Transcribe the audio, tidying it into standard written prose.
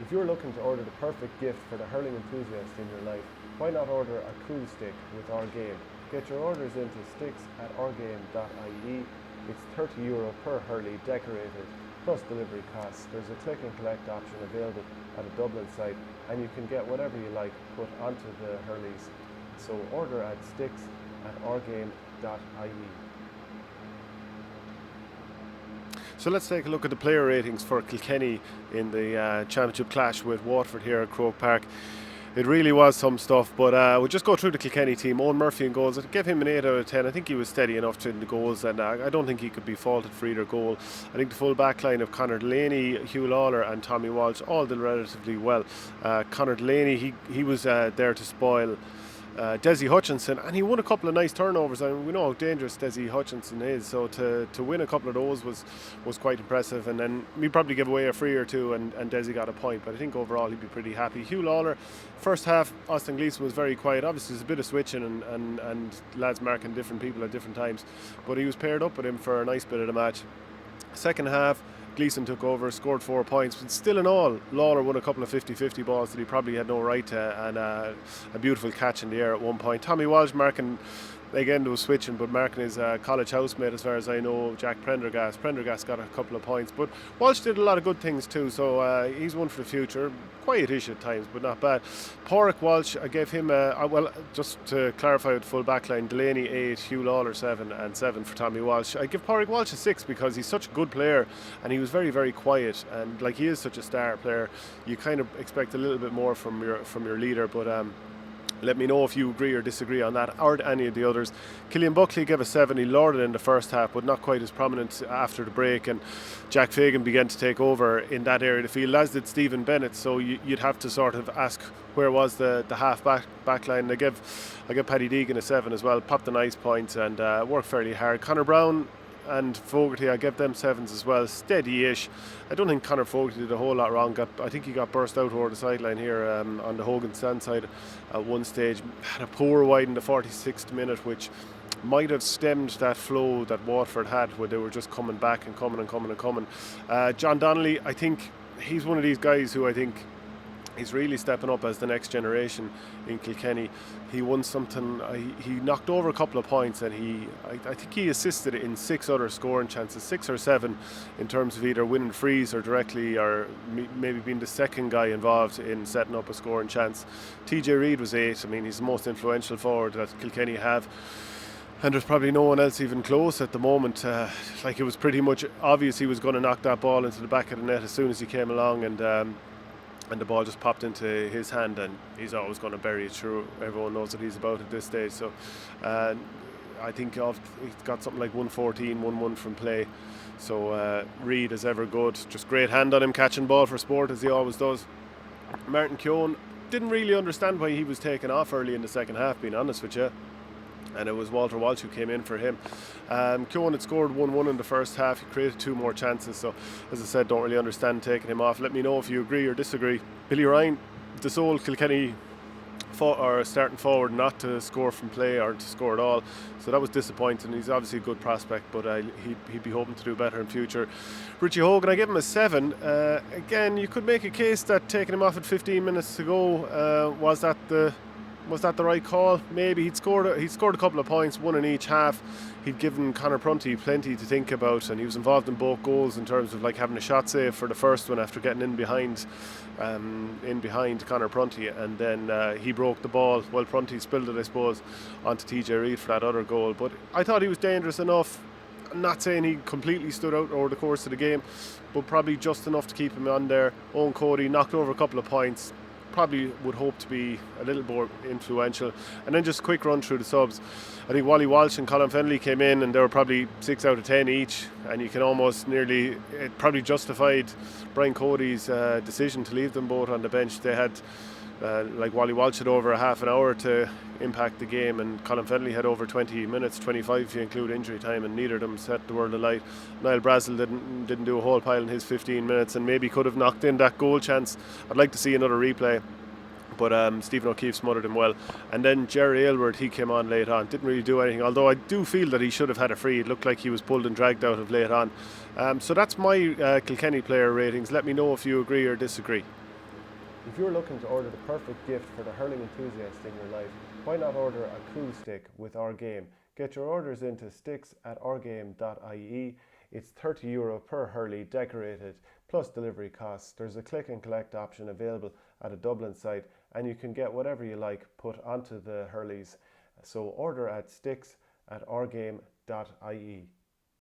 If you're looking to order the perfect gift for the hurling enthusiast in your life, why not order a cool stick with our game? Get your orders into sticks@ourgame.ie. It's €30 per hurley decorated plus delivery costs. There's a click and collect option available at a Dublin site, and you can get whatever you like put onto the hurleys. So order at sticks@ourgame.ie. So let's take a look at the player ratings for Kilkenny in the championship clash with Waterford here at Croke Park. It really was some stuff, but we'll just go through the Kilkenny team. Owen Murphy in goals. I'd give him an 8 out of 10. I think he was steady enough in the goals, and I don't think he could be faulted for either goal. I think the full back line of Conor Delaney, Hugh Lauler and Tommy Walsh all did relatively well. Conor Delaney, he was there to spoil Desi Hutchinson, and he won a couple of nice turnovers. I mean, we know how dangerous Desi Hutchinson is, so to win a couple of those was quite impressive. And then we probably give away a free or two, and Desi got a point, but I think overall he'd be pretty happy. Hugh Lauler, first half, Austin Gleeson was very quiet. Obviously there's a bit of switching and lads marking different people at different times, but he was paired up with him for a nice bit of the match. Second half, Gleeson took over, scored 4 points, but still in all, Lawler won a couple of 50-50 balls that he probably had no right to, and a beautiful catch in the air at one point. Tommy Walsh marking, again there was switching, but marking his college housemate, as far as I know, Jack Prendergast. Prendergast got a couple of points, but Walsh did a lot of good things too, so he's one for the future. Quiet-ish at times, but not bad. Pádraig Walsh, I gave him well, just to clarify with the full back line, Delaney 8, Hugh Lauler 7 and 7 for Tommy Walsh. I give Pádraig Walsh a 6 because he's such a good player, and he was very, very quiet, and like he is such a star player, you kind of expect a little bit more from your leader, but let me know if you agree or disagree on that, or any of the others. Killian Buckley gave a 7. He lowered it in the first half, but not quite as prominent after the break, and Jack Fagan began to take over in that area of the field, as did Stephen Bennett, so you'd have to sort of ask where was the half back line. I give Paddy Deegan a 7 as well, popped a nice point and worked fairly hard. Connor Brown and Fogarty, I give them 7s as well, steady-ish. I don't think Conor Fogarty did a whole lot wrong. I think he got burst out over the sideline here on the Hogan stand side at one stage. Had a poor wide in the 46th minute, which might have stemmed that flow that Waterford had, where they were just coming back and coming. John Donnelly, I think he's one of these guys who I think he's really stepping up as the next generation in Kilkenny. He won something, he knocked over a couple of points, and I think he assisted in 6 other scoring chances, 6 or 7 in terms of either winning frees or directly, or maybe being the second guy involved in setting up a scoring chance. TJ Reid was 8. I mean, he's the most influential forward that Kilkenny have, and there's probably no one else even close at the moment. Like, it was pretty much obvious he was going to knock that ball into the back of the net as soon as he came along, and the ball just popped into his hand, and he's always going to bury it through. Everyone knows what he's about at this stage. So I think he's got something like 114, 1-1 from play. So Reid is ever good. Just great hand on him, catching ball for sport as he always does. Martin Keown, didn't really understand why he was taken off early in the second half, being honest with you. And it was Walter Walsh who came in for him. Keown had scored 1-1 in the first half. He created 2 more chances, so as I said, don't really understand taking him off. Let me know if you agree or disagree. Billy Ryan, the sole Kilkenny starting forward not to score from play or to score at all, so that was disappointing. He's obviously a good prospect, but he'd be hoping to do better in future. Richie Hogan, I give him a 7. Again, you could make a case that taking him off at 15 minutes to go, was that the right call? Maybe. He'd scored a couple of points, 1 in each half. He'd given Conor Prunty plenty to think about, and he was involved in both goals in terms of like having a shot save for the first one after getting in behind Conor Prunty, and then he broke the ball. Well, Prunty spilled it, I suppose, onto TJ Reid for that other goal. But I thought he was dangerous enough. I'm not saying he completely stood out over the course of the game, but probably just enough to keep him on there. Owen Cody knocked over a couple of points. Probably would hope to be a little more influential. And then just a quick run through the subs. I think Wally Walsh and Colin Fennelly came in, and they were probably 6 out of 10 each, and you can almost it probably justified Brian Cody's decision to leave them both on the bench. They had like Wally Walsh had over a half an hour to impact the game, and Colin Fennelly had over 20 minutes, 25 if you include injury time, and neither of them set the world alight. Niall Brazel didn't do a whole pile in his 15 minutes, and maybe could have knocked in that goal chance. I'd like to see another replay, but Stephen O'Keefe smothered him well. And then Jerry Aylward, he came on late on, didn't really do anything, although I do feel that he should have had a free. It looked like he was pulled and dragged out of late on. So that's my Kilkenny player ratings. Let me know if you agree or disagree. If you're looking to order the perfect gift for the hurling enthusiast in your life, why not order a cool stick with our game? Get your orders into sticks@ourgame.ie. It's €30 per hurley decorated plus delivery costs. There's a click and collect option available at a Dublin site, and you can get whatever you like put onto the hurleys. So order at sticks@ourgame.ie.